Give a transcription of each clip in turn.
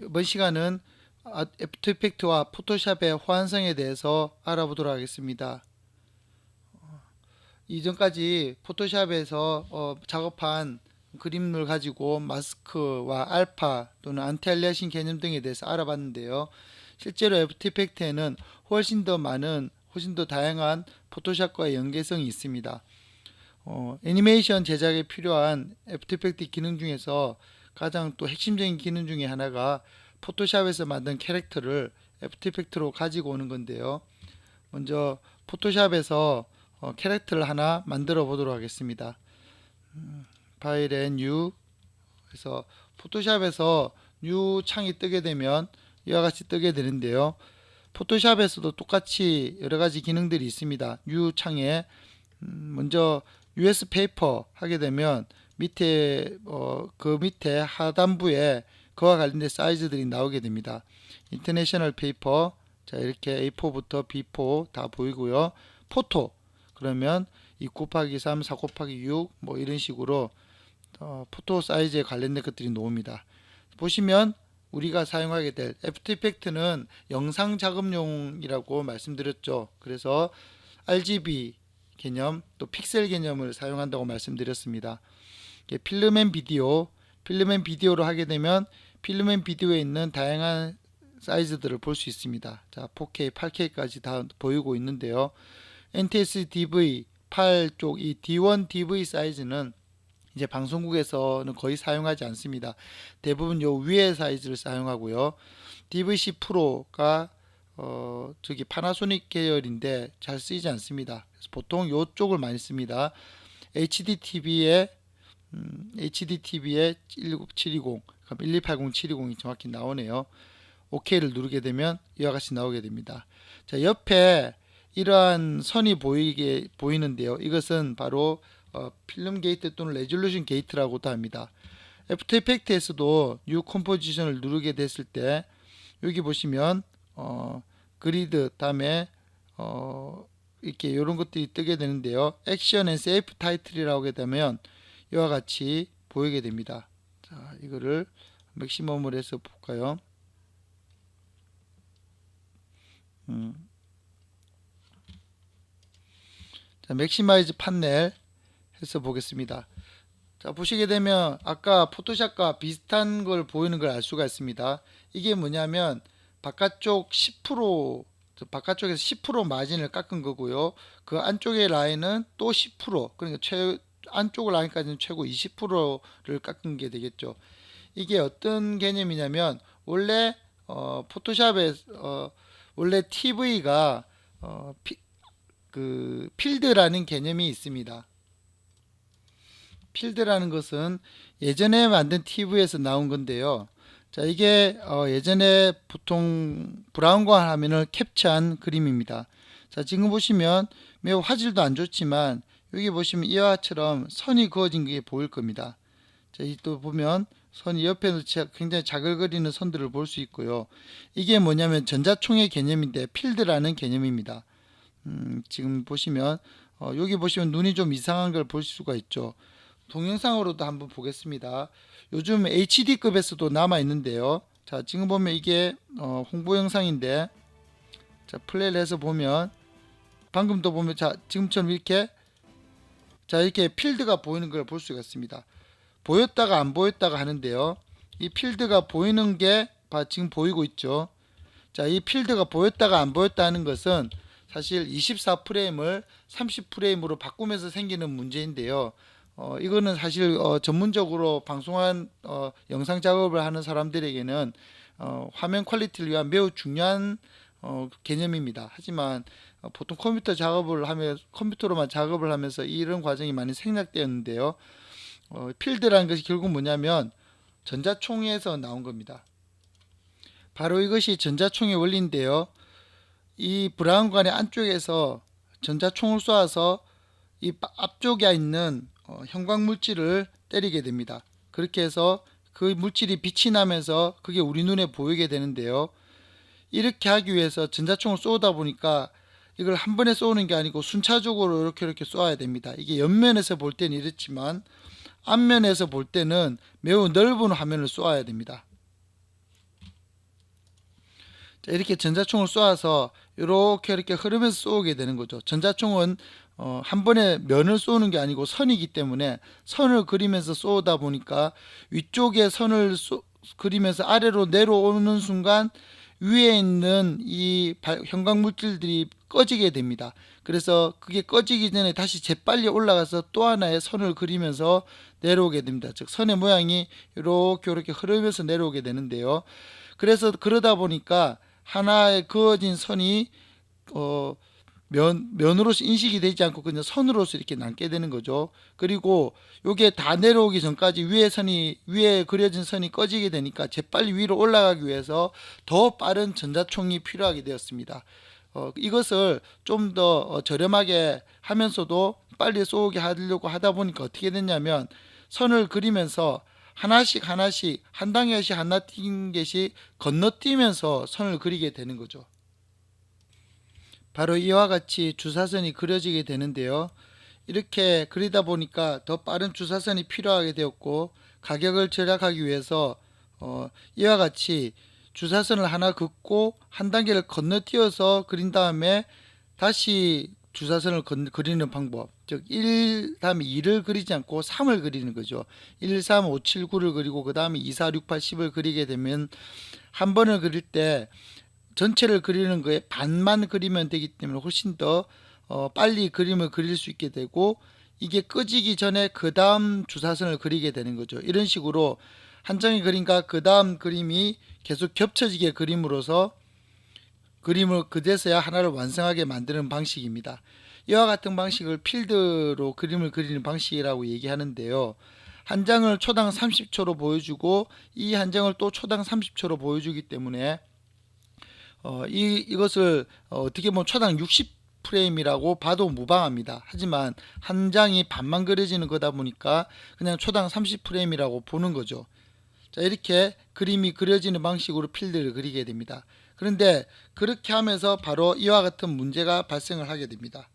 이번 시간은 애프터 이펙트와 포토샵의 호환성에 대해서 알아보도록 하겠습니다. 이전까지 포토샵에서 작업한 그림을 가지고 마스크와 알파 또는 안티알리아싱 개념 등에 대해서 알아봤는데요. 실제로 애프터 이펙트에는 훨씬 더 다양한 포토샵과의 연계성이 있습니다. 애니메이션 제작에 필요한 애프터 이펙트 기능 중에서 가장 또 핵심적인 기능 중에 하나가 포토샵에서 만든 캐릭터를 애프터 이펙트로 가지고 오는 건데요. 먼저 포토샵에서 캐릭터를 하나 만들어 보도록 하겠습니다. 파일에 뉴 그래서 포토샵에서 뉴 창이 뜨게 되면 이와 같이 뜨게 되는데요. 포토샵에서도 똑같이 여러가지 기능들이 있습니다. 뉴 창에 먼저 US 페이퍼 하게 되면 밑에 그 밑에 하단부에 그와 관련된 사이즈들이 나오게 됩니다. 인터내셔널 페이퍼 자 이렇게 A4부터 B4 다 보이고요. 포토 그러면 2 곱하기 3, 4 곱하기 6 뭐 이런 식으로 포토 사이즈에 관련된 것들이 나옵니다. 보시면 우리가 사용하게 될 애프터 이펙트는 영상 작업용이라고 말씀드렸죠. 그래서 RGB 개념 또 픽셀 개념을 사용한다고 말씀드렸습니다. 필름앤 비디오로 하게 되면 필름앤 비디오에 있는 다양한 사이즈들을 볼 수 있습니다. 자, 4K, 8K까지 다 보이고 있는데요. NTSC DV 8쪽 이 D1 DV 사이즈는 이제 방송국에서는 거의 사용하지 않습니다. 대부분 요 위에 사이즈를 사용하고요. DVC 프로가 저기 파나소닉 계열인데 잘 쓰이지 않습니다. 그래서 보통 요쪽을 많이 씁니다. HDTV에 19720 그럼 1280 720이 정확히 나오네요. OK를 누르게 되면 이와 같이 나오게 됩니다. 자, 옆에 이러한 선이 보이는데요. 이것은 바로 필름 게이트 또는 레졸루션 게이트라고도 합니다. 애프터 이펙트에서도 뉴 컴포지션을 누르게 됐을 때 여기 보시면 그리드 다음에 이렇게 이런 것들이 뜨게 되는데요. 액션 앤 세이프 타이틀이라고 하게 되면 이와 같이 보이게 됩니다. 자, 이거를 맥시멈으로 해서 볼까요? 자, 맥시마이즈 판넬 해서 보겠습니다. 자, 보시게 되면 아까 포토샵과 비슷한 걸 보이는 걸 알 수가 있습니다. 이게 뭐냐면 바깥쪽에서 10% 마진을 깎은 거고요. 그 안쪽의 라인은 또 10% 그러니까 안쪽 라인까지는 최고 20%를 깎은 게 되겠죠. 이게 어떤 개념이냐면 원래 포토샵에 원래 TV가 그 필드라는 개념이 있습니다. 필드라는 것은 예전에 만든 TV에서 나온 건데요. 자, 이게 예전에 보통 브라운관 화면을 캡처한 그림입니다. 자, 지금 보시면 매우 화질도 안 좋지만 여기 보시면 이와처럼 선이 그어진 게 보일 겁니다. 자, 또 보면 선이 옆에도 굉장히 자글거리는 선들을 볼 수 있고요. 이게 뭐냐면 전자총의 개념인데 필드라는 개념입니다. 지금 보시면 여기 보시면 눈이 좀 이상한 걸 볼 수가 있죠. 동영상으로도 한번 보겠습니다. 요즘 HD급에서도 남아 있는데요. 자, 지금 보면 이게 홍보 영상인데 자, 플레이를 해서 보면 방금도 보면 자, 지금처럼 이렇게 필드가 보이는 걸 볼 수가 있습니다. 보였다가 안 보였다가 하는데요. 이 필드가 보이는 게 지금 보이고 있죠. 자, 이 필드가 보였다가 안 보였다 하는 것은 사실 24프레임을 30프레임으로 바꾸면서 생기는 문제인데요. 이거는 사실 전문적으로 방송한 영상 작업을 하는 사람들에게는 화면 퀄리티를 위한 매우 중요한 개념입니다. 하지만 보통 컴퓨터로만 작업을 하면서 이런 과정이 많이 생략되었는데요. 필드라는 것이 결국 뭐냐면 전자총에서 나온 겁니다. 바로 이것이 전자총의 원리인데요. 이 브라운관의 안쪽에서 전자총을 쏘아서 이 앞쪽에 있는 형광 물질을 때리게 됩니다. 그렇게 해서 그 물질이 빛이 나면서 그게 우리 눈에 보이게 되는데요. 이렇게 하기 위해서 전자총을 쏘다 보니까 이걸 한 번에 쏘는 게 아니고 순차적으로 이렇게 쏘아야 됩니다. 이게 옆면에서 볼 때는 이렇지만 앞면에서 볼 때는 매우 넓은 화면을 쏘아야 됩니다. 자, 이렇게 전자총을 쏘아서 이렇게 흐르면서 쏘게 되는 거죠. 전자총은 한 번에 면을 쏘는 게 아니고 선이기 때문에 선을 그리면서 쏘다 보니까 위쪽에 선을 그리면서 아래로 내려오는 순간 위에 있는 이 형광 물질들이 꺼지게 됩니다. 그래서 그게 꺼지기 전에 다시 재빨리 올라가서 또 하나의 선을 그리면서 내려오게 됩니다. 즉 선의 모양이 이렇게 흐르면서 내려오게 되는데요. 그래서 그러다 보니까 하나의 그어진 선이 면으로서 인식이 되지 않고 그냥 선으로서 이렇게 남게 되는 거죠. 그리고 요게 다 내려오기 전까지 위에 그려진 선이 꺼지게 되니까 재빨리 위로 올라가기 위해서 더 빠른 전자총이 필요하게 되었습니다. 이것을 좀 더 저렴하게 하면서도 빨리 쏘게 하려고 하다 보니까 어떻게 됐냐면 선을 그리면서 하나씩 한 단계씩 한 단계씩 건너뛰면서 선을 그리게 되는 거죠. 바로 이와 같이 주사선이 그려지게 되는데요. 이렇게 그리다 보니까 더 빠른 주사선이 필요하게 되었고 가격을 절약하기 위해서 이와 같이 주사선을 하나 긋고 한 단계를 건너뛰어서 그린 다음에 다시 주사선을 그리는 방법, 즉 1 다음에 2를 그리지 않고 3을 그리는 거죠. 1, 3, 5, 7, 9를 그리고 그 다음에 2, 4, 6, 8, 10을 그리게 되면 한 번을 그릴 때 전체를 그리는 거에 반만 그리면 되기 때문에 훨씬 더 빨리 그림을 그릴 수 있게 되고, 이게 꺼지기 전에 그 다음 주사선을 그리게 되는 거죠. 이런 식으로 한 장의 그림과 그 다음 그림이 계속 겹쳐지게 그림으로써 그림을 그제서야 하나를 완성하게 만드는 방식입니다. 이와 같은 방식을 필드로 그림을 그리는 방식이라고 얘기하는데요. 한 장을 초당 30초로 보여주고 이 한 장을 또 초당 30초로 보여주기 때문에 이것을 어떻게 보면 초당 60프레임이라고 봐도 무방합니다. 하지만 한 장이 반만 그려지는 거다 보니까 그냥 초당 30프레임이라고 보는 거죠. 자, 이렇게 그림이 그려지는 방식으로 필드를 그리게 됩니다. 그런데 그렇게 하면서 바로 이와 같은 문제가 발생을 하게 됩니다.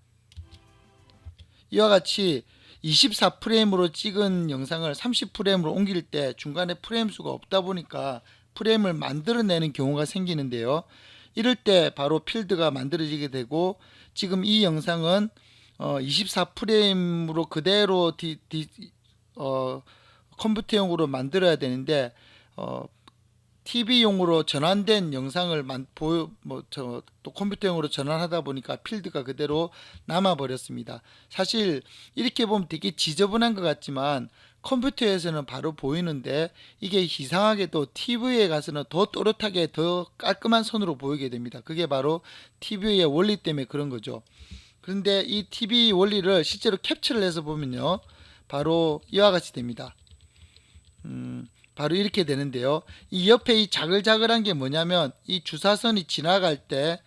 이와 같이 24프레임으로 찍은 영상을 30프레임으로 옮길 때 중간에 프레임 수가 없다 보니까 프레임을 만들어내는 경우가 생기는데요. 이럴 때 바로 필드가 만들어지게 되고, 지금 이 영상은 24프레임으로 그대로 컴퓨터용으로 만들어야 되는데 TV용으로 전환된 영상을 또 컴퓨터용으로 전환하다 보니까 필드가 그대로 남아 버렸습니다. 사실 이렇게 보면 되게 지저분한 것 같지만 컴퓨터에서는 바로 보이는데 이게 이상하게도 TV에 가서는 더 또렷하게 더 깔끔한 선으로 보이게 됩니다. 그게 바로 TV의 원리 때문에 그런 거죠. 그런데 이 TV 원리를 실제로 캡처를 해서 보면요, 바로 이와 같이 됩니다. 바로 이렇게 되는데요. 이 옆에 이 자글자글한 게 뭐냐면 이 주사선이 지나갈 때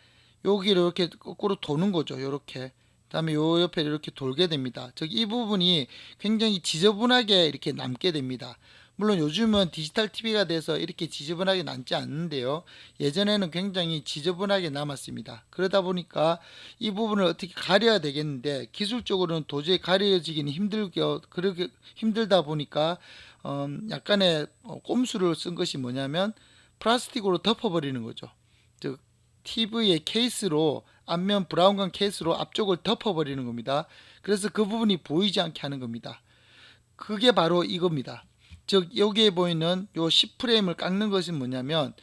여기를 이렇게 거꾸로 도는 거죠. 이렇게. 다음에 요 옆에 이렇게 돌게 됩니다. 즉 이 부분이 굉장히 지저분하게 이렇게 남게 됩니다. 물론 요즘은 디지털 TV가 돼서 이렇게 지저분하게 남지 않는데요. 예전에는 굉장히 지저분하게 남았습니다. 그러다 보니까 이 부분을 어떻게 가려야 되겠는데 기술적으로는 도저히 가려지기는 힘들다 보니까 약간의 꼼수를 쓴 것이 뭐냐면 플라스틱으로 덮어버리는 거죠. 즉 TV의 케이스로, 앞면 브라운관 케이스로 앞쪽을 덮어버리는 겁니다. 그래서 그 부분이 보이지 않게 하는 겁니다. 그게 바로 이겁니다. 즉 여기에 보이는 요 10프레임을 깎는 것이 뭐냐면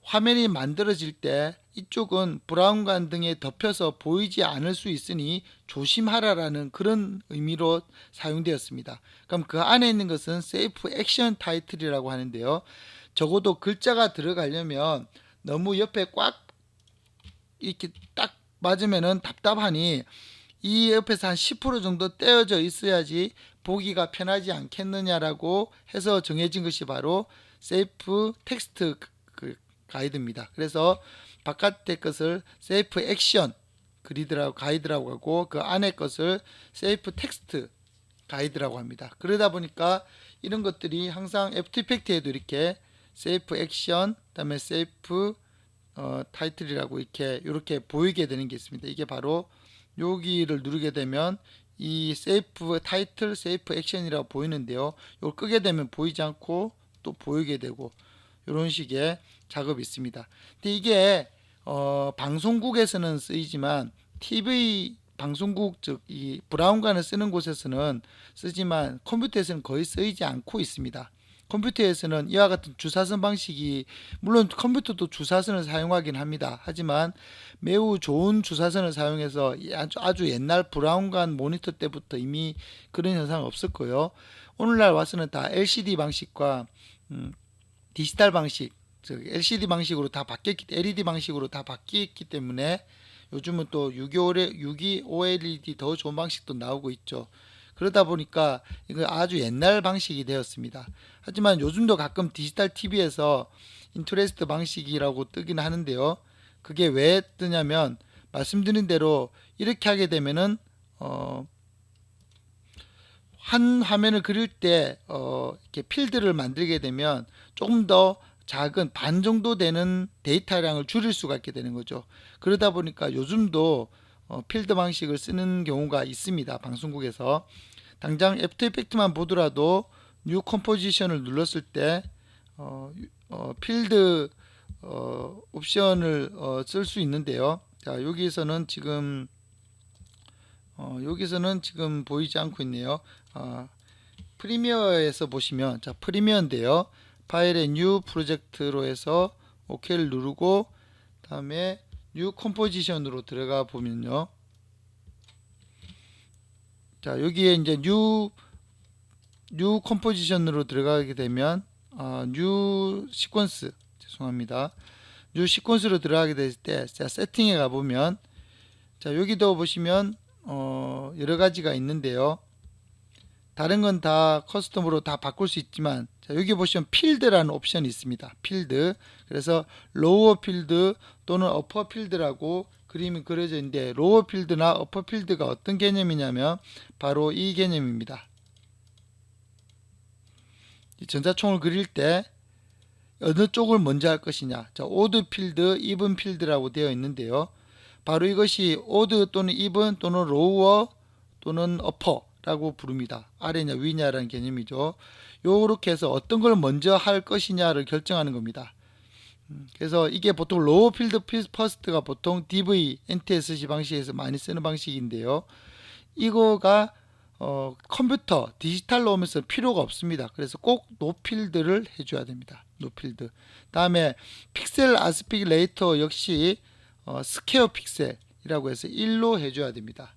화면이 만들어질 때 이쪽은 브라운관 등에 덮여서 보이지 않을 수 있으니 조심하라라는 그런 의미로 사용되었습니다. 그럼 그 안에 있는 것은 세이프 액션 타이틀이라고 하는데요. 적어도 글자가 들어가려면 너무 옆에 꽉 이렇게 딱 맞으면은 답답하니 이 옆에서 한 10% 정도 떼어져 있어야지 보기가 편하지 않겠느냐라고 해서 정해진 것이 바로 세이프 텍스트 가이드입니다. 그래서 바깥의 것을 세이프 액션 가이드라고 하고 그 안의 것을 세이프 텍스트 가이드라고 합니다. 그러다 보니까 이런 것들이 항상 애프터 이펙트에도 이렇게 세이프 액션, 그다음에 세이프 타이틀이라고 이렇게 보이게 되는 게 있습니다. 이게 바로 여기를 누르게 되면 이 세이프 타이틀, 세이프 액션이라고 보이는데요. 이걸 끄게 되면 보이지 않고 또 보이게 되고 이런 식의 작업이 있습니다. 근데 이게 방송국에서는 쓰이지만 TV 방송국 즉 이 브라운관을 쓰는 곳에서는 쓰지만 컴퓨터에서는 거의 쓰이지 않고 있습니다. 컴퓨터에서는 이와 같은 주사선 방식이 물론 컴퓨터도 주사선을 사용하긴 합니다. 하지만 매우 좋은 주사선을 사용해서 아주 옛날 브라운관 모니터 때부터 이미 그런 현상은 없었고요. 오늘날 와서는 다 LCD 방식과 디지털 방식, 즉 LCD 방식으로 다 바뀌었기, LED 방식으로 다 바뀌었기 때문에 요즘은 또 6.2 OLED 더 좋은 방식도 나오고 있죠. 그러다 보니까 이거 아주 옛날 방식이 되었습니다. 하지만 요즘도 가끔 디지털 TV에서 인터레스트 방식이라고 뜨긴 하는데요. 그게 왜 뜨냐면 말씀드린 대로 이렇게 하게 되면은 한 화면을 그릴 때 이렇게 필드를 만들게 되면 조금 더 작은 반 정도 되는 데이터량을 줄일 수가 있게 되는 거죠. 그러다 보니까 요즘도 필드 방식을 쓰는 경우가 있습니다. 방송국에서 당장 애프터 이펙트만 보더라도 뉴 컴포지션을 눌렀을 때 필드 옵션을 쓸 수 있는데요. 자, 여기서는 지금 보이지 않고 있네요. 프리미어에서 보시면, 자, 프리미어인데요. 파일에 뉴 프로젝트로 해서 OK를 누르고 다음에 뉴 컴포지션으로 들어가 보면요. 자, 여기에 이제 뉴 컴포지션으로 들어가게 되면 뉴 시퀀스, 죄송합니다. 뉴 시퀀스로 들어가게 될 때, 자, 세팅에 가보면, 자, 여기도 보시면 여러 가지가 있는데요. 다른 건 다 커스텀으로 다 바꿀 수 있지만, 자, 여기 보시면 필드라는 옵션이 있습니다. 필드. 그래서 로어 필드 또는 어퍼 필드라고 그림이 그려져 있는데, 로어 필드나 어퍼 필드가 어떤 개념이냐면 바로 이 개념입니다. 이 전자총을 그릴 때 어느 쪽을 먼저 할 것이냐. 자, 오드 필드, 이븐 필드라고 되어 있는데요. 바로 이것이 오드 또는 이븐 또는 로어 또는 어퍼라고 부릅니다. 아래냐 위냐라는 개념이죠. 요렇게 해서 어떤 걸 먼저 할 것이냐를 결정하는 겁니다. 그래서 이게 보통 로어 필드 퍼스트가 보통 DV, NTSC 방식에서 많이 쓰는 방식인데요. 이거가 컴퓨터, 디지털로 오면서 필요가 없습니다. 그래서 꼭 노필드를 해줘야 됩니다. 노필드. 다음에 픽셀 아스펙트 레이터 역시 스퀘어 픽셀이라고 해서 1로 해줘야 됩니다.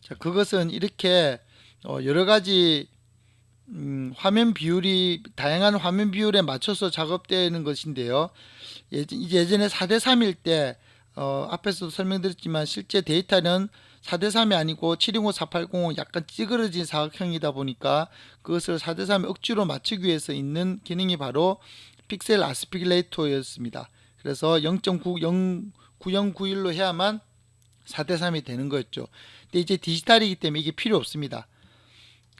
자, 그것은 이렇게 여러 가지 화면 비율이 다양한 화면 비율에 맞춰서 작업되는 것인데요. 예전에 4대3일 때 앞에서도 설명드렸지만 실제 데이터는 4대3이 아니고 720, 480 약간 찌그러진 사각형이다 보니까 그것을 4대3에 억지로 맞추기 위해서 있는 기능이 바로 픽셀 아스피레이터였습니다. 그래서 0.9091로 해야만 4대3이 되는 거였죠. 근데 이제 디지털이기 때문에 이게 필요 없습니다.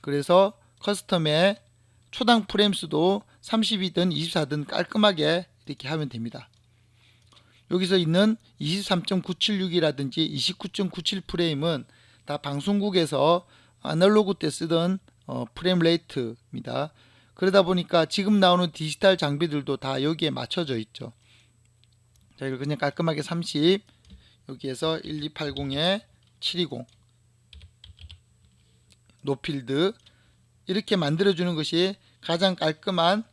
그래서 커스텀에 초당 프레임 수도 30이든 24든 깔끔하게 이렇게 하면 됩니다. 여기서 있는 23.976이라든지 29.97 프레임은 다 방송국에서 아날로그 때 쓰던 프레임 레이트입니다. 그러다 보니까 지금 나오는 디지털 장비들도 다 여기에 맞춰져 있죠. 자, 이걸 그냥 깔끔하게 30, 여기에서 1280에 720 노필드 이렇게 만들어주는 것이 가장 깔끔한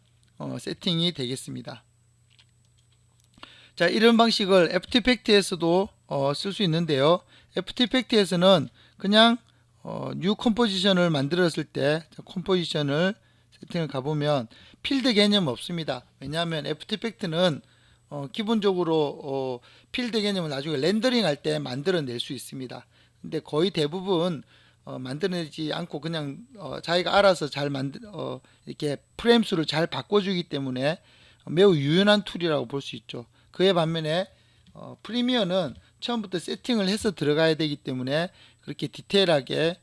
세팅이 되겠습니다. 자, 이런 방식을 애프터 이펙트에서도 쓸 수 있는데요. 애프터 이펙트에서는 그냥 뉴 컴포지션을 만들었을 때 컴포지션을 세팅을 가보면 필드 개념 없습니다. 왜냐하면 애프터 이펙트는 기본적으로 필드 개념을 나중에 렌더링 할 때 만들어낼 수 있습니다. 근데 거의 대부분 만들어내지 않고 그냥 자기가 알아서 잘 이렇게 프레임 수를 잘 바꿔주기 때문에 매우 유연한 툴이라고 볼 수 있죠. 그에 반면에 프리미어는 처음부터 세팅을 해서 들어가야 되기 때문에 그렇게 디테일하게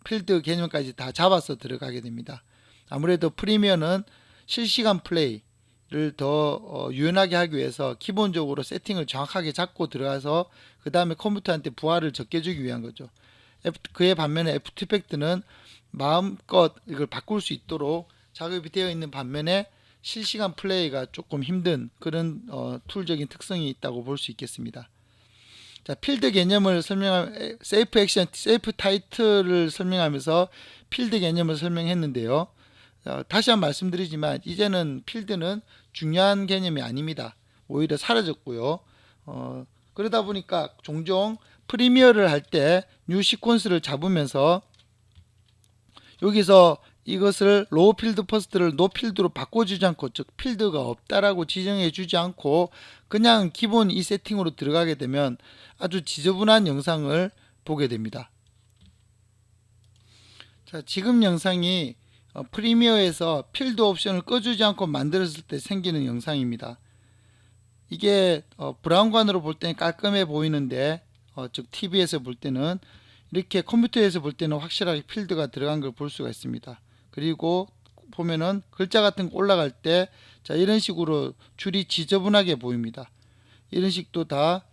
필드 개념까지 다 잡아서 들어가게 됩니다. 아무래도 프리미어는 실시간 플레이를 더 유연하게 하기 위해서 기본적으로 세팅을 정확하게 잡고 들어가서 그 다음에 컴퓨터한테 부하를 적게 주기 위한 거죠. 그에 반면에 애프터 이펙트는 마음껏 이걸 바꿀 수 있도록 작업이 되어 있는 반면에 실시간 플레이가 조금 힘든 그런 툴적인 특성이 있다고 볼 수 있겠습니다. 자, 필드 개념을 설명하면 세이프 액션, 세이프 타이틀을 설명하면서 필드 개념을 설명했는데요. 다시 한번 말씀드리지만 이제는 필드는 중요한 개념이 아닙니다. 오히려 사라졌고요. 그러다 보니까 종종 프리미어를 할 때 뉴 시퀀스를 잡으면서 여기서 이것을 로우 필드 퍼스트를 노 필드로 바꿔주지 않고, 즉 필드가 없다라고 지정해 주지 않고 그냥 기본 이 세팅으로 들어가게 되면 아주 지저분한 영상을 보게 됩니다. 자, 지금 영상이 프리미어에서 필드 옵션을 꺼주지 않고 만들었을 때 생기는 영상입니다. 이게 브라운관으로 볼 때는 깔끔해 보이는데 즉 TV에서 볼 때는, 이렇게 컴퓨터에서 볼 때는 확실하게 필드가 들어간 걸 볼 수가 있습니다. 그리고 보면은 글자 같은 거 올라갈 때 자, 이런 식으로 줄이 지저분하게 보입니다. 이런 식도 다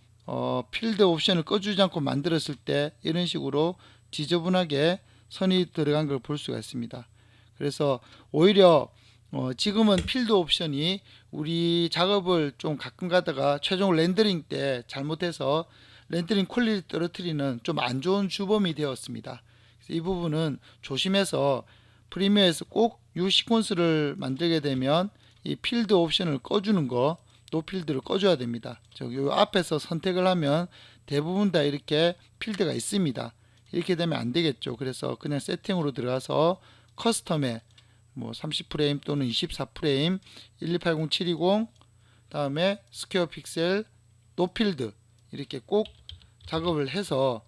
필드 옵션을 꺼주지 않고 만들었을 때 이런 식으로 지저분하게 선이 들어간 걸 볼 수가 있습니다. 그래서 오히려 지금은 필드 옵션이 우리 작업을 좀 가끔 가다가 최종 렌더링 때 잘못해서 렌더링 퀄리티 떨어뜨리는 좀 안 좋은 주범이 되었습니다. 그래서 이 부분은 조심해서 프리미어에서 꼭 이 시퀀스를 만들게 되면 이 필드 옵션을 꺼주는 거, 노 필드를 꺼줘야 됩니다. 저기 앞에서 선택을 하면 대부분 다 이렇게 필드가 있습니다. 이렇게 되면 안 되겠죠. 그래서 그냥 세팅으로 들어가서 커스텀에 뭐 30프레임 또는 24프레임 1280720 다음에 스퀘어 픽셀 노필드 이렇게 꼭 작업을 해서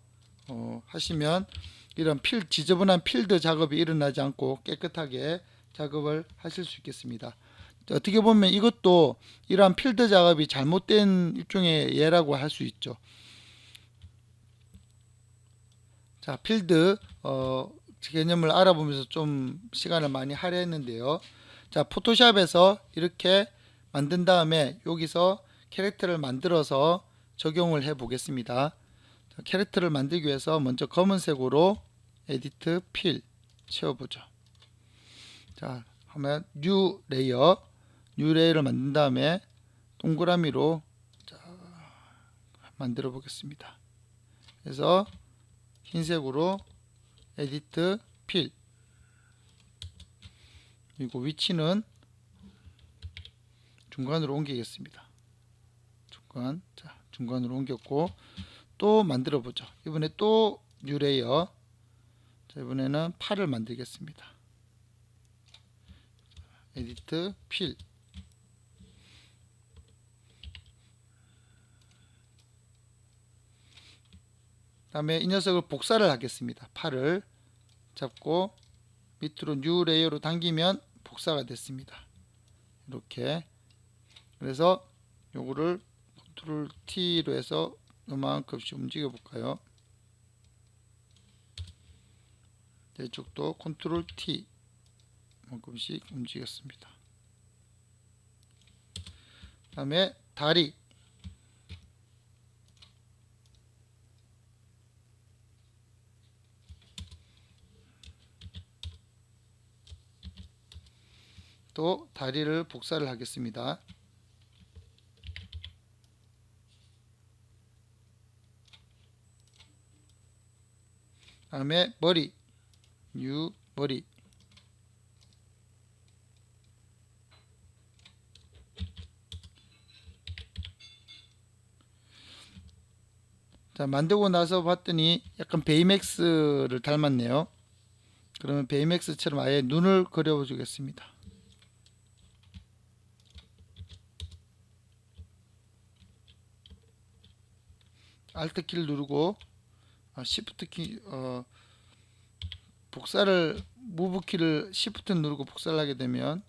하시면 이런 지저분한 필드 작업이 일어나지 않고 깨끗하게 작업을 하실 수 있겠습니다. 어떻게 보면 이것도 이러한 필드 작업이 잘못된 일종의 예라고 할 수 있죠. 자, 필드 개념을 알아보면서 좀 시간을 많이 할애했는데요. 자, 포토샵에서 이렇게 만든 다음에 여기서 캐릭터를 만들어서 적용을 해 보겠습니다. 자, 캐릭터를 만들기 위해서 먼저 검은색으로 에디트 필 채워보죠. 자, 하면 뉴 레이어를 만든 다음에 동그라미로 만들어 보겠습니다. 그래서 흰색으로 에디트 필, 그리고 위치는 중간으로 옮기겠습니다. 중간으로 옮겼고 또 만들어 보죠. 이번에 또 뉴 레이어. 자, 이번에는 팔을 만들겠습니다. 에디트 필, 다음에 이 녀석을 복사를 하겠습니다. 팔을 잡고 밑으로 뉴 레이어로 당기면 복사가 됐습니다. 이렇게. 그래서 요거를 컨트롤 T로 해서 요만큼씩 움직여 볼까요? 이쪽도 컨트롤 T 만큼씩 움직였습니다. 다음에 다리, 또 다리를 복사를 하겠습니다. 다음에 머리, 뉴 머리, 자, 만들고 나서 봤더니 약간 베이맥스를 닮았네요. 그러면 베이맥스처럼 아예 눈을 그려 주겠습니다. Alt 키를 누르고 Shift 키 복사를 무브 키를 Shift 누르고 복사를 하게 되면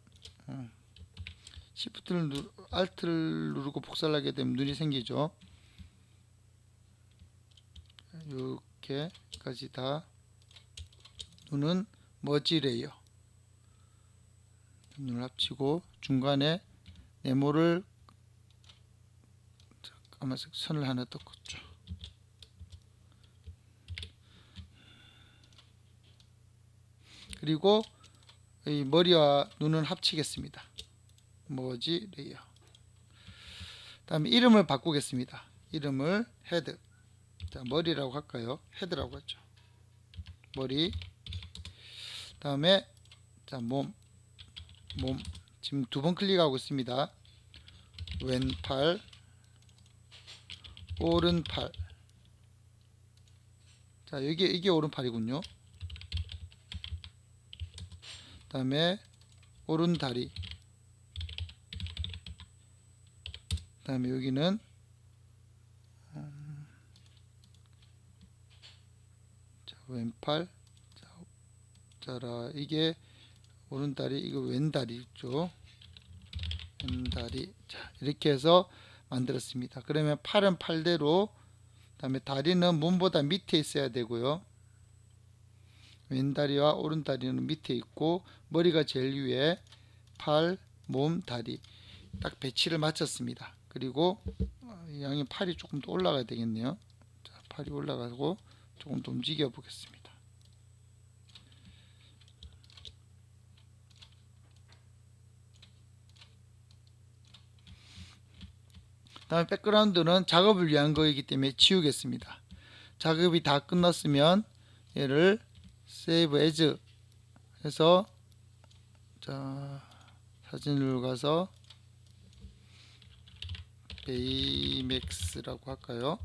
Alt를 누르고 복사를 하게 되면 눈이 생기죠. 이렇게까지 다 눈은 머지 레이어, 눈을 합치고 중간에 네모를 까만색 선을 하나 더 긋죠. 그리고 이 머리와 눈은 합치겠습니다. 머지 레이어. 다음에 이름을 바꾸겠습니다. 이름을 헤드. 자, 머리라고 할까요? 헤드라고 하죠. 머리. 다음에 자, 몸. 지금 두 번 클릭하고 있습니다. 왼팔, 오른팔. 자, 이게 오른팔이군요. 다음에 오른다리. 다음에 여기는 자, 왼팔. 자라, 이게 오른다리, 이거 왼다리 있죠. 왼다리. 자, 이렇게 해서 만들었습니다. 그러면 팔은 팔대로, 다음에 다리는 몸보다 밑에 있어야 되고요. 왼다리와 오른다리는 밑에 있고, 머리가 제일 위에, 팔, 몸, 다리 딱 배치를 마쳤습니다. 그리고 양이 팔이 조금 더 올라가야 되겠네요. 자, 팔이 올라가고 조금 더 움직여 보겠습니다. 다음에 백그라운드는 작업을 위한 거이기 때문에 지우겠습니다. 작업이 다 끝났으면 얘를 Save As 해서 자, 사진으로 가서 베이맥스라고 할까요?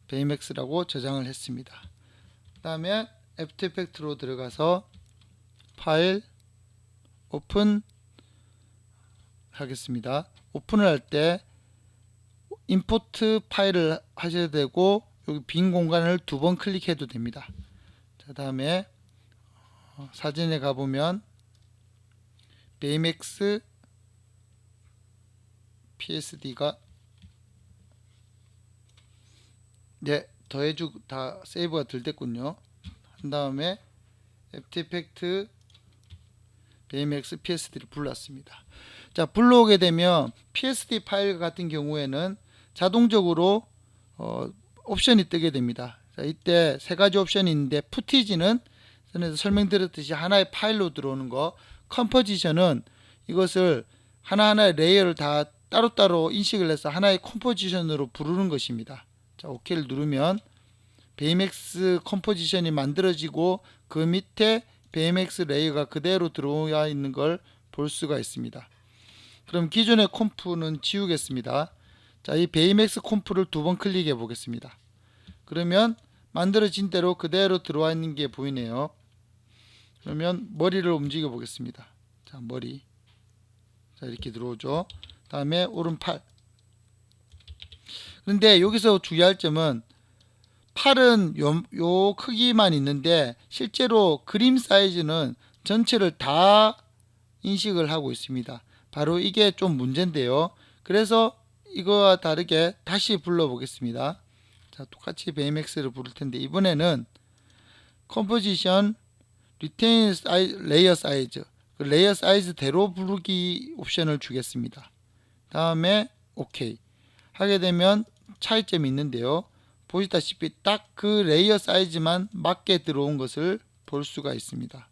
베이맥스라고 저장을 했습니다. 그 다음에 애프터 이펙트로 들어가서 파일 오픈 하겠습니다. 오픈을 할 때 임포트 파일을 하셔야 되고, 여기 빈 공간을 두 번 클릭해도 됩니다. 자, 다음에 사진에 가보면 베이맥스 PSD가 네, 더해주고 다 세이브가 덜 됐군요. 한 다음에 애프터 이펙트 베이맥스 PSD를 불렀습니다. 자, 불러오게 되면 PSD 파일 같은 경우에는 자동적으로 옵션이 뜨게 됩니다. 자, 이때 세 가지 옵션이 있는데, 푸티지는 전에 설명드렸듯이 하나의 파일로 들어오는 거, 컴포지션은 이것을 하나하나의 레이어를 다 따로따로 인식을 해서 하나의 컴포지션으로 부르는 것입니다. 자, OK를 누르면 베이맥스 컴포지션이 만들어지고 그 밑에 베이맥스 레이어가 그대로 들어와 있는 걸 볼 수가 있습니다. 그럼 기존의 컴프는 지우겠습니다. 자, 이 베이맥스 컴프를 두 번 클릭해 보겠습니다. 그러면 만들어진 대로 그대로 들어와 있는 게 보이네요. 그러면 머리를 움직여 보겠습니다. 자, 머리. 자, 이렇게 들어오죠. 다음에 오른팔. 그런데 여기서 주의할 점은 팔은 요 크기만 있는데 실제로 그림 사이즈는 전체를 다 인식을 하고 있습니다. 바로 이게 좀 문제인데요. 그래서 이거와 다르게 다시 불러 보겠습니다. 자, 똑같이 베이맥스를 부를 텐데 이번에는 컴포지션 리테인 레이어 사이즈, 그 레이어 사이즈대로 부르기 옵션을 주겠습니다. 다음에 OK 하게 되면 차이점이 있는데요. 보시다시피 딱 그 레이어 사이즈만 맞게 들어온 것을 볼 수가 있습니다.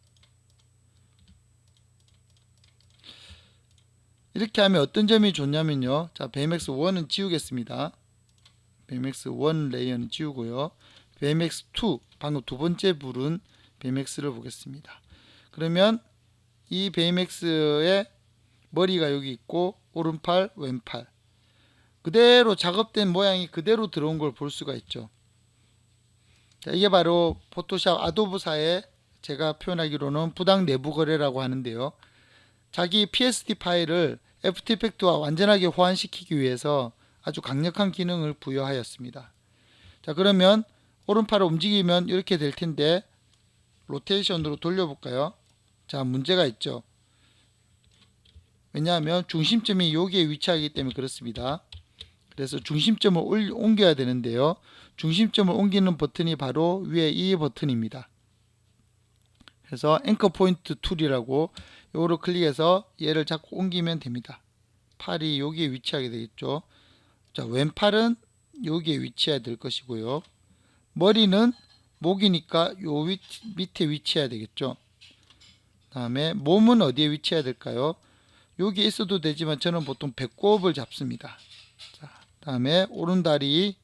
이렇게 하면 어떤 점이 좋냐면요. 자, 베이맥스 1은 지우겠습니다. 베이맥스 1 레이어는 지우고요. 베이맥스 2, 방금 두 번째 부른 베이맥스를 보겠습니다. 그러면 이 베이맥스의 머리가 여기 있고 오른팔, 왼팔 그대로 작업된 모양이 그대로 들어온 걸 볼 수가 있죠. 자, 이게 바로 포토샵 아도브사의 제가 표현하기로는 부당 내부 거래라고 하는데요. 자기 PSD 파일을 애프터 이펙트와 완전하게 호환시키기 위해서 아주 강력한 기능을 부여하였습니다. 자, 그러면 오른팔을 움직이면 이렇게 될 텐데 로테이션으로 돌려볼까요? 자, 문제가 있죠. 왜냐하면 중심점이 여기에 위치하기 때문에 그렇습니다. 그래서 중심점을 옮겨야 되는데요. 중심점을 옮기는 버튼이 바로 위에 이 버튼입니다. 그래서 앵커 포인트 툴이라고 요거를 클릭해서 얘를 자꾸 옮기면 됩니다. 팔이 여기에 위치하게 되겠죠. 자, 왼팔은 여기에 위치해야 될 것이고요. 머리는 목이니까 요 밑에 위치해야 되겠죠. 다음에 몸은 어디에 위치해야 될까요? 여기 있어도 되지만 저는 보통 배꼽을 잡습니다. 자, 다음에 오른다리,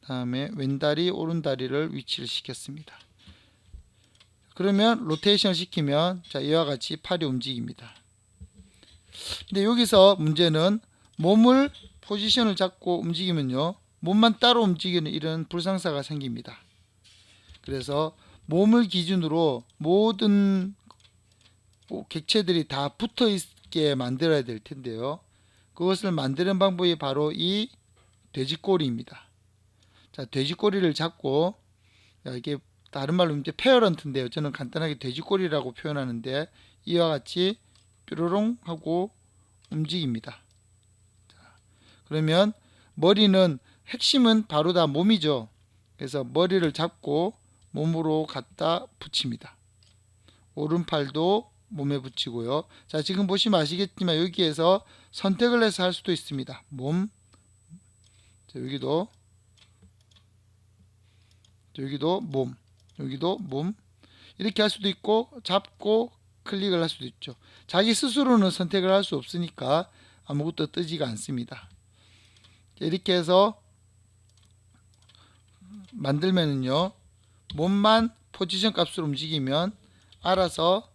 다음에 왼다리, 오른다리를 위치를 시켰습니다. 그러면 로테이션을 시키면 자, 이와 같이 팔이 움직입니다. 근데 여기서 문제는 몸을 포지션을 잡고 움직이면요, 몸만 따로 움직이는 이런 불상사가 생깁니다. 그래서 몸을 기준으로 모든 객체들이 다 붙어 있게 만들어야 될 텐데요, 그것을 만드는 방법이 바로 이 돼지꼬리입니다. 자, 돼지꼬리를 잡고, 이게 다른 말로 이제 페어런트인데요, 저는 간단하게 돼지꼬리라고 표현하는데, 이와 같이 뾰로롱 하고 움직입니다. 자, 그러면 머리는, 핵심은 바로 다 몸이죠. 그래서 머리를 잡고 몸으로 갖다 붙입니다. 오른팔도 몸에 붙이고요. 자, 지금 보시면 아시겠지만 여기에서 선택을 해서 할 수도 있습니다. 몸, 자, 여기도 몸, 여기도 몸, 이렇게 할 수도 있고, 잡고 클릭을 할 수도 있죠. 자기 스스로는 선택을 할 수 없으니까 아무것도 뜨지가 않습니다. 이렇게 해서 만들면은요, 몸만 포지션 값으로 움직이면 알아서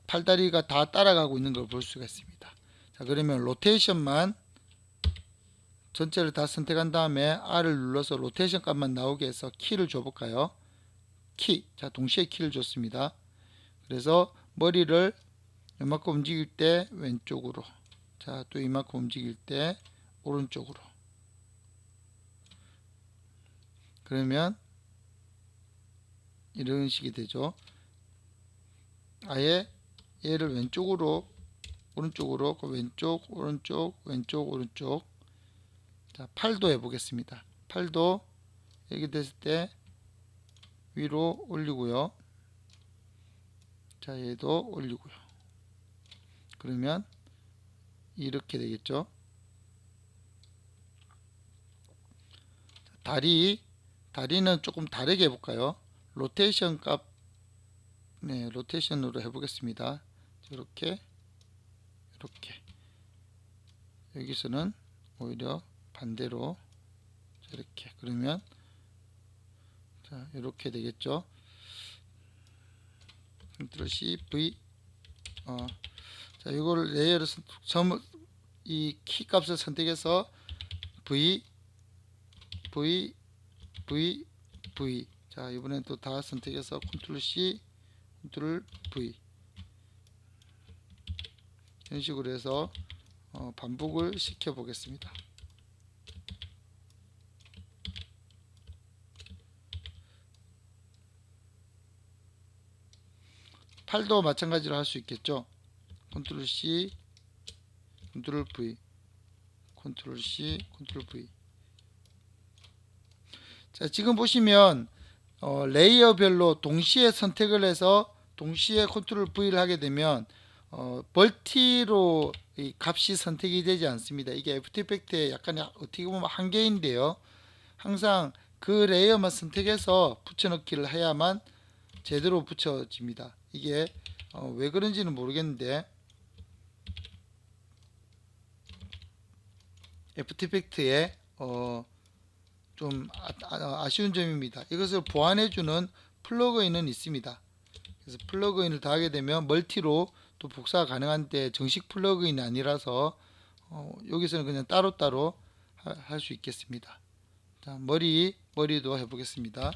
팔다리가 다 따라가고 있는 걸 볼 수가 있습니다. 자, 그러면 로테이션만 전체를 다 선택한 다음에 R을 눌러서 로테이션 값만 나오게 해서 키를 줘볼까요? 키. 자, 동시에 키를 줬습니다. 그래서 머리를 이만큼 움직일 때 왼쪽으로, 자, 또 이만큼 움직일 때 오른쪽으로. 그러면 이런 식이 되죠. 아예 얘를 왼쪽으로, 오른쪽으로, 왼쪽, 오른쪽, 왼쪽, 오른쪽. 자, 팔도 해보겠습니다. 팔도 이렇게 됐을 때 위로 올리고요. 자, 얘도 올리고요. 그러면 이렇게 되겠죠. 다리는 조금 다르게 해볼까요? 로테이션 값, 네, 로테이션으로 해보겠습니다. 이렇게, 여기서는 오히려 반대로 이렇게. 그러면 자, 이렇게 되겠죠. 컨트롤 C V. 자, 이걸 레이어를 이 키 값을 선택해서 V, 자, 이번엔 또 다 선택해서 컨트롤 C, 컨트롤 V. 이런 식으로 해서 반복을 시켜 보겠습니다. 팔도 마찬가지로 할 수 있겠죠. 컨트롤 C, 컨트롤 V, 컨트롤 C, 컨트롤 V. 자, 지금 보시면 레이어별로 동시에 선택을 해서 동시에 컨트롤 V를 하게 되면 멀티로 이 값이 선택이 되지 않습니다. 이게 애프터 이펙트의 약간 어떻게 보면 한계인데요, 항상 그 레이어만 선택해서 붙여넣기를 해야만 제대로 붙여집니다. 이게 왜 그런지는 모르겠는데 애프터 이펙트의 좀 아쉬운 점입니다. 이것을 보완해주는 플러그인은 있습니다. 그래서 플러그인을 다 하게 되면 멀티로 또 복사가 가능한데 정식 플러그인이 아니라서 여기서는 그냥 따로따로 할 수 있겠습니다. 자, 머리도 해보겠습니다.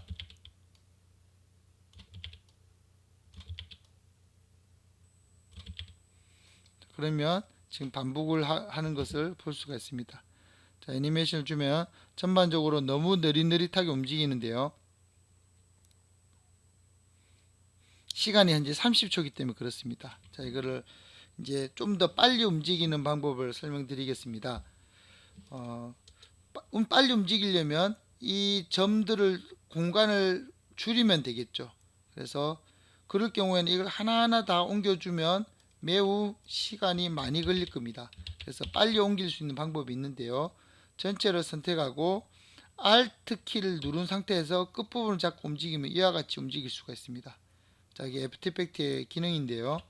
그러면 지금 반복을 하는 것을 볼 수가 있습니다. 자, 애니메이션을 주면 전반적으로 너무 느릿느릿하게 움직이는데요, 시간이 현재 30초이기 때문에 그렇습니다. 자, 이거를 이제 좀 더 빨리 움직이는 방법을 설명드리겠습니다. 빨리 움직이려면 이 점들을 공간을 줄이면 되겠죠. 그래서 그럴 경우에는 이걸 하나하나 다 옮겨주면 매우 시간이 많이 걸릴 겁니다. 그래서 빨리 옮길 수 있는 방법이 있는데요, 전체를 선택하고 Alt 키를 누른 상태에서 끝부분을 잡고 움직이면 이와 같이 움직일 수가 있습니다. 자, 이게 애프터 이펙트의 기능인데요.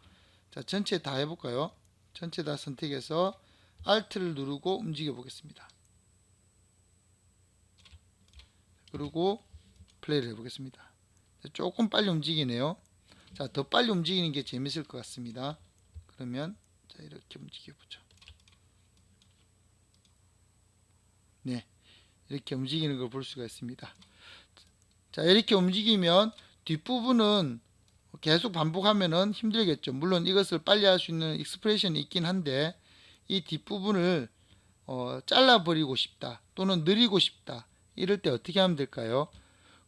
자, 전체 다 해볼까요? 전체 다 선택해서 Alt를 누르고 움직여 보겠습니다. 그리고 플레이를 해보겠습니다. 조금 빨리 움직이네요. 자, 더 빨리 움직이는 게 재밌을 것 같습니다. 그러면 자, 이렇게 움직여보죠. 네, 이렇게 움직이는 걸 볼 수가 있습니다. 자, 이렇게 움직이면 뒷부분은 계속 반복하면은 힘들겠죠. 물론 이것을 빨리 할 수 있는 익스프레션이 있긴 한데, 이 뒷부분을 잘라버리고 싶다 또는 느리고 싶다, 이럴 때 어떻게 하면 될까요?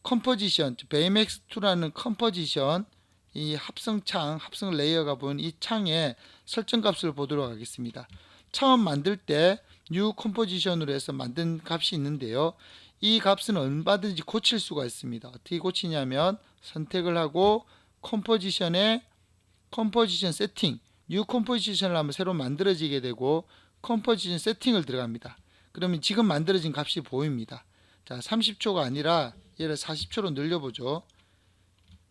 컴포지션, 베이맥스2라는 컴포지션, 이 합성창, 합성 레이어가 보이는 이 창에 설정 값을 보도록 하겠습니다. 처음 만들 때 new 컴포지션으로 해서 만든 값이 있는데요. 이 값은 얼마든지 고칠 수가 있습니다. 어떻게 고치냐면 선택을 하고 컴포지션에 컴포지션 세팅, 뉴 컴포지션을 하면 새로 만들어지게 되고 컴포지션 세팅을 들어갑니다. 그러면 지금 만들어진 값이 보입니다. 자, 30초가 아니라 얘를 40초로 늘려보죠.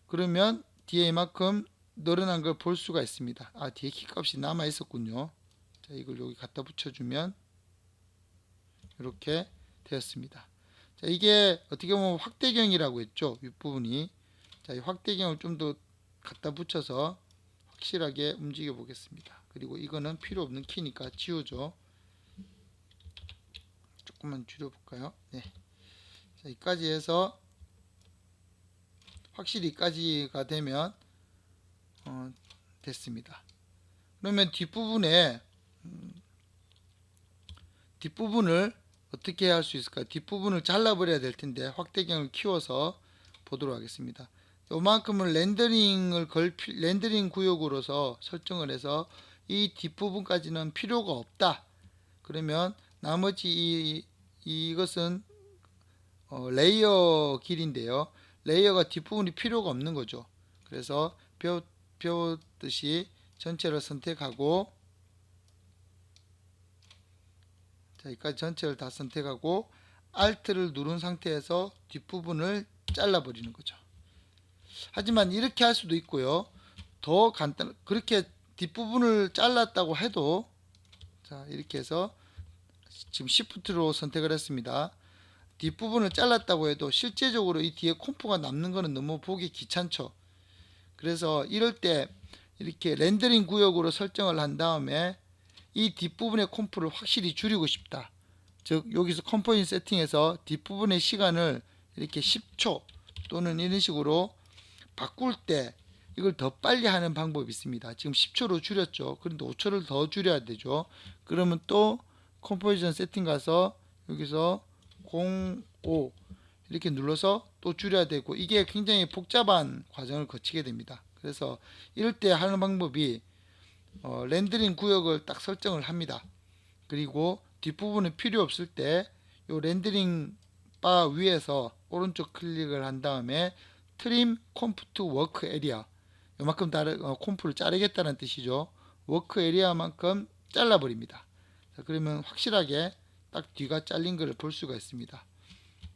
그러면 뒤에 이만큼 늘어난 걸 볼 수가 있습니다. 아, 뒤에 키값이 남아 있었군요. 자, 이걸 여기 갖다 붙여주면 이렇게 되었습니다. 자, 이게 어떻게 보면 확대경이라고 했죠. 윗부분이. 자, 이 확대경을 좀 더 갖다 붙여서 확실하게 움직여 보겠습니다. 그리고 이거는 필요 없는 키니까 지우죠. 조금만 줄여볼까요? 네. 자, 여기까지 해서 확실히 여기까지가 되면 됐습니다. 그러면 뒷부분을 어떻게 할 수 있을까요? 뒷부분을 잘라버려야 될 텐데 확대경을 키워서 보도록 하겠습니다. 요만큼은 렌더링 구역으로서 설정을 해서 이 뒷부분까지는 필요가 없다. 그러면 나머지 이것은 레이어 길인데요. 레이어가 뒷부분이 필요가 없는 거죠. 그래서 배웠듯이 전체를 선택하고, 자, 여기까지 전체를 다 선택하고 Alt를 누른 상태에서 뒷부분을 잘라버리는 거죠. 하지만 이렇게 할 수도 있고요. 더 간단, 그렇게 뒷부분을 잘랐다고 해도, 자, 이렇게 해서 지금 Shift로 선택을 했습니다. 뒷부분을 잘랐다고 해도 실제적으로 이 뒤에 콤프가 남는 거는 너무 보기 귀찮죠. 그래서 이럴 때 이렇게 렌더링 구역으로 설정을 한 다음에 이 뒷부분의 콤프를 확실히 줄이고 싶다. 즉 여기서 컴포지션 세팅에서 뒷부분의 시간을 이렇게 10초 또는 이런 식으로 바꿀 때 이걸 더 빨리 하는 방법이 있습니다. 지금 10초로 줄였죠. 그런데 5초를 더 줄여야 되죠. 그러면 또 컴포지션 세팅 가서 여기서 05 이렇게 눌러서 또 줄여야 되고, 이게 굉장히 복잡한 과정을 거치게 됩니다. 그래서 이럴 때 하는 방법이 렌더링 구역을 딱 설정을 합니다. 그리고 뒷부분은 필요 없을 때 이 렌더링 바 위에서 오른쪽 클릭을 한 다음에 트림 콤프트 워크 에리아, 요만큼 콤프를 자르겠다는 뜻이죠. 워크 에리아만큼 잘라버립니다. 자, 그러면 확실하게 딱 뒤가 잘린 것을 볼 수가 있습니다.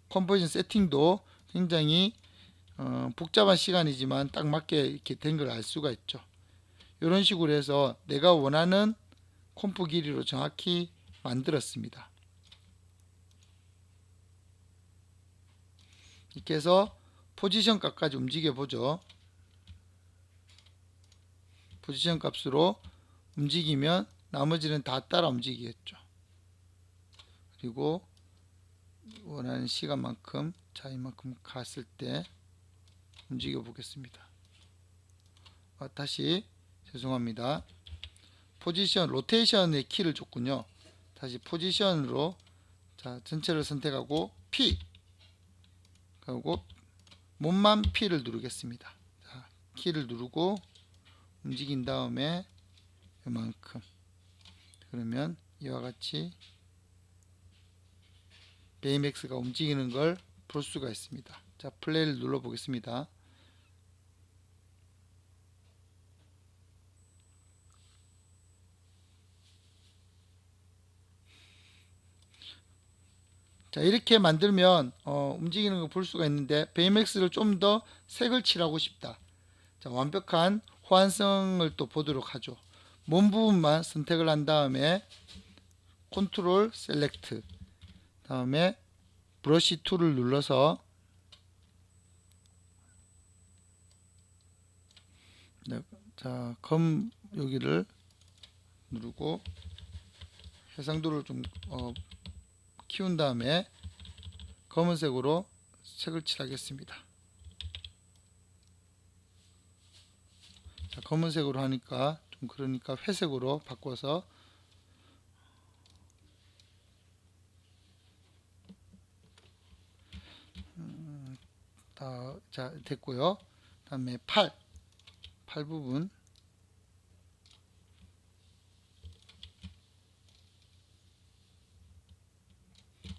컴포지션 세팅도 굉장히 복잡한 시간이지만 딱 맞게 이렇게 된 걸 알 수가 있죠. 이런 식으로 해서 내가 원하는 콤프 길이로 정확히 만들었습니다. 이렇게 해서 포지션 값까지 움직여 보죠. 포지션 값으로 움직이면 나머지는 다 따라 움직이겠죠. 그리고 원하는 시간만큼, 자, 이만큼 갔을 때 움직여 보겠습니다. 다시 죄송합니다. 포지션 로테이션의 키를 줬군요. 다시 포지션으로, 자, 전체를 선택하고 P 그리고 몸만 P를 누르겠습니다. 자, 키를 누르고 움직인 다음에 이만큼, 그러면 이와 같이 베이맥스가 움직이는 걸 볼 수가 있습니다. 자, 플레이를 눌러 보겠습니다. 자, 이렇게 만들면 움직이는 걸 볼 수가 있는데, 베이맥스를 좀 더 색을 칠하고 싶다. 자, 완벽한 호환성을 또 보도록 하죠. 몸 부분만 선택을 한 다음에 컨트롤 셀렉트 다음에 브러쉬 툴을 눌러서 자, 여기를 누르고 해상도를 좀 키운 다음에 검은색으로 색을 칠하겠습니다. 자, 검은색으로 하니까 좀 그러니까 회색으로 바꿔서 자, 됐고요. 다음에 팔 부분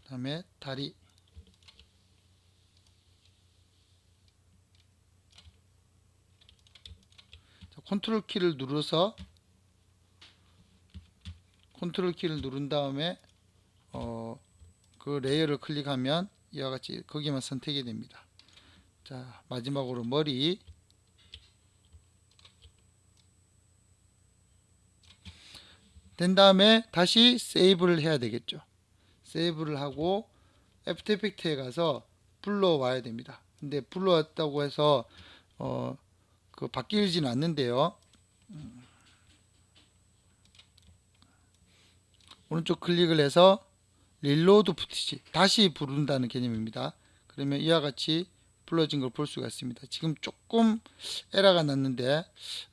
다음에 다리 자, 컨트롤 키를 누른 다음에 그 레이어를 클릭하면 이와 같이 거기만 선택이 됩니다. 자, 마지막으로 머리 된 다음에 다시 세이브를 해야 되겠죠. 세이브를 하고 애프터 이펙트에 가서 불러와야 됩니다. 근데 불러왔다고 해서 바뀌지는 않는데요. 오른쪽 클릭을 해서 릴로드 푸티지 다시 부른다는 개념입니다. 그러면 이와 같이 불러진 걸 볼 수가 있습니다. 지금 조금 에러가 났는데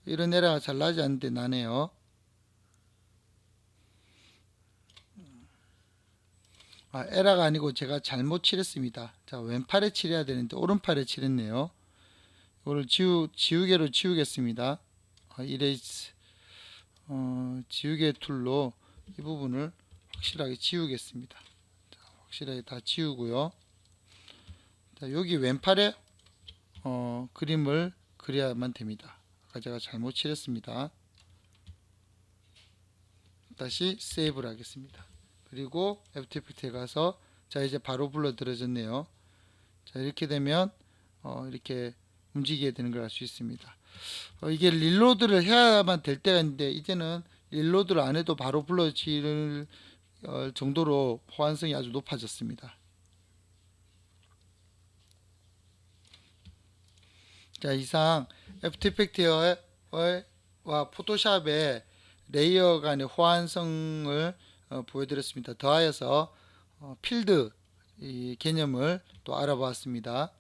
이런 에러가 잘 나지 않는데 나네요. 에러가 아니고 제가 잘못 칠했습니다. 자, 왼팔에 칠해야 되는데 오른팔에 칠했네요. 이거를 지우개로 지우겠습니다. 이레이스 지우개 툴로 이 부분을 확실하게 지우겠습니다. 자, 확실하게 다 지우고요. 자, 여기 왼팔에 그림을 그려야만 됩니다. 아까 제가 잘못 칠했습니다. 다시 세이브를 하겠습니다. 그리고 애프터 이펙트에 가서 자, 이제 바로 불러 들어졌네요. 자, 이렇게 되면 이렇게 움직이게 되는 걸 알 수 있습니다. 이게 릴로드를 해야만 될 때가 있는데 이제는 릴로드를 안 해도 바로 불러질 정도로 호환성이 아주 높아졌습니다. 자, 이상 애프터 이펙트와 포토샵의 레이어 간의 호환성을 보여드렸습니다. 더하여서 필드 이 개념을 또 알아보았습니다.